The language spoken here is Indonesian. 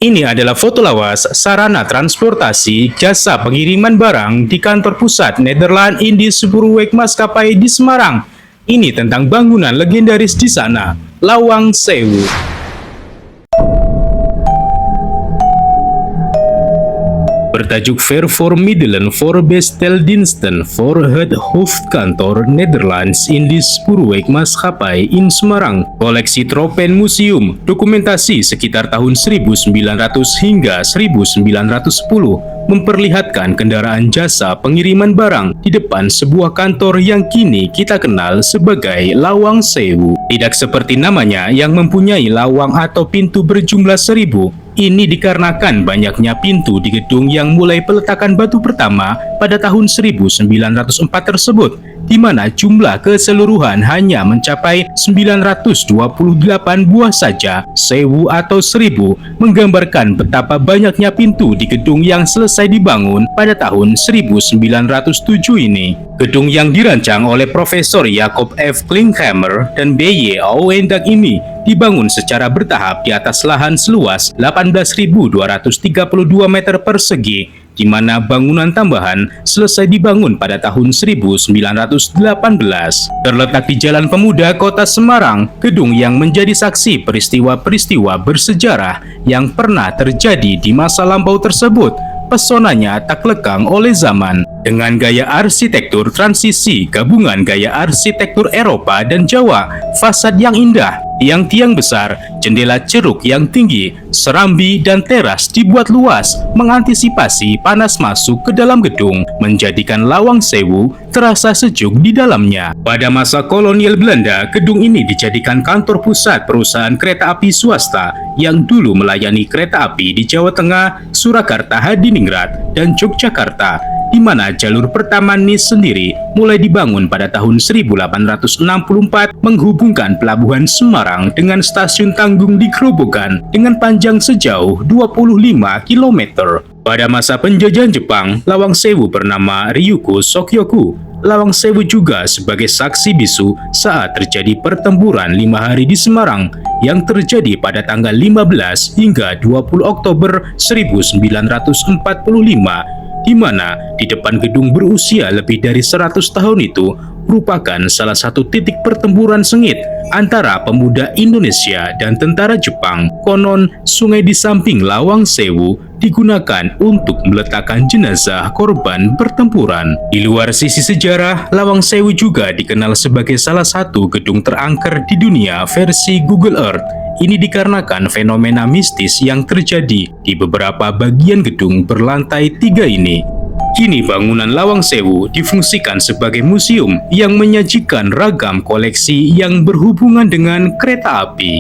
Ini adalah foto lawas sarana transportasi jasa pengiriman barang di kantor pusat Nederland Indie Spoorweg Maskapai di Semarang. Ini tentang bangunan legendaris di sana, Lawang Sewu. Bertajuk Vervoermiddelen voor Besteldiensten voor het hoofdkantoor Nederlands Indie Spoorweg Maskapai in Semarang. Koleksi Tropen Museum, dokumentasi sekitar tahun 1900 hingga 1910 memperlihatkan kendaraan jasa pengiriman barang di depan sebuah kantor yang kini kita kenal sebagai Lawang Sewu. Tidak seperti namanya yang mempunyai lawang atau pintu berjumlah 1000. Ini dikarenakan banyaknya pintu di gedung yang mulai peletakan batu pertama pada tahun 1904 tersebut, di mana jumlah keseluruhan hanya mencapai 928 buah saja. Sewu atau 1000 menggambarkan betapa banyaknya pintu di gedung yang selesai dibangun pada tahun 1907 ini. Gedung yang dirancang oleh Profesor Jacob F. Klinkhammer dan B.Y. Ouwendag ini dibangun secara bertahap di atas lahan seluas 18.232 meter persegi, di mana bangunan tambahan selesai dibangun pada tahun 1918. Terletak di Jalan Pemuda Kota Semarang, gedung yang menjadi saksi peristiwa-peristiwa bersejarah yang pernah terjadi di masa lampau tersebut. Pesonanya tak lekang oleh zaman. Dengan gaya arsitektur transisi, gabungan gaya arsitektur Eropa dan Jawa, fasad yang indah, tiang-tiang besar, jendela ceruk yang tinggi, serambi dan teras dibuat luas, mengantisipasi panas masuk ke dalam gedung, menjadikan Lawang Sewu terasa sejuk di dalamnya. Pada masa kolonial Belanda, gedung ini dijadikan kantor pusat perusahaan kereta api swasta yang dulu melayani kereta api di Jawa Tengah, Surakarta, Hadiningrat, dan Yogyakarta, di mana jalur pertama NIS sendiri mulai dibangun pada tahun 1864 menghubungkan pelabuhan Semarang dengan stasiun Tanggung di Grobogan dengan panjang sejauh 25 km. Pada masa penjajahan Jepang, Lawang Sewu bernama Ryuko Sokyoku. Lawang Sewu juga sebagai saksi bisu saat terjadi pertempuran 5 hari di Semarang yang terjadi pada tanggal 15 hingga 20 Oktober 1945, di mana di depan gedung berusia lebih dari 100 tahun itu merupakan salah satu titik pertempuran sengit antara pemuda Indonesia dan tentara Jepang. Konon, sungai di samping Lawang Sewu digunakan untuk meletakkan jenazah korban pertempuran. Di luar sisi sejarah, Lawang Sewu juga dikenal sebagai salah satu gedung terangker di dunia versi Google Earth. Ini dikarenakan fenomena mistis yang terjadi di beberapa bagian gedung berlantai 3 ini. Kini bangunan Lawang Sewu difungsikan sebagai museum yang menyajikan ragam koleksi yang berhubungan dengan kereta api.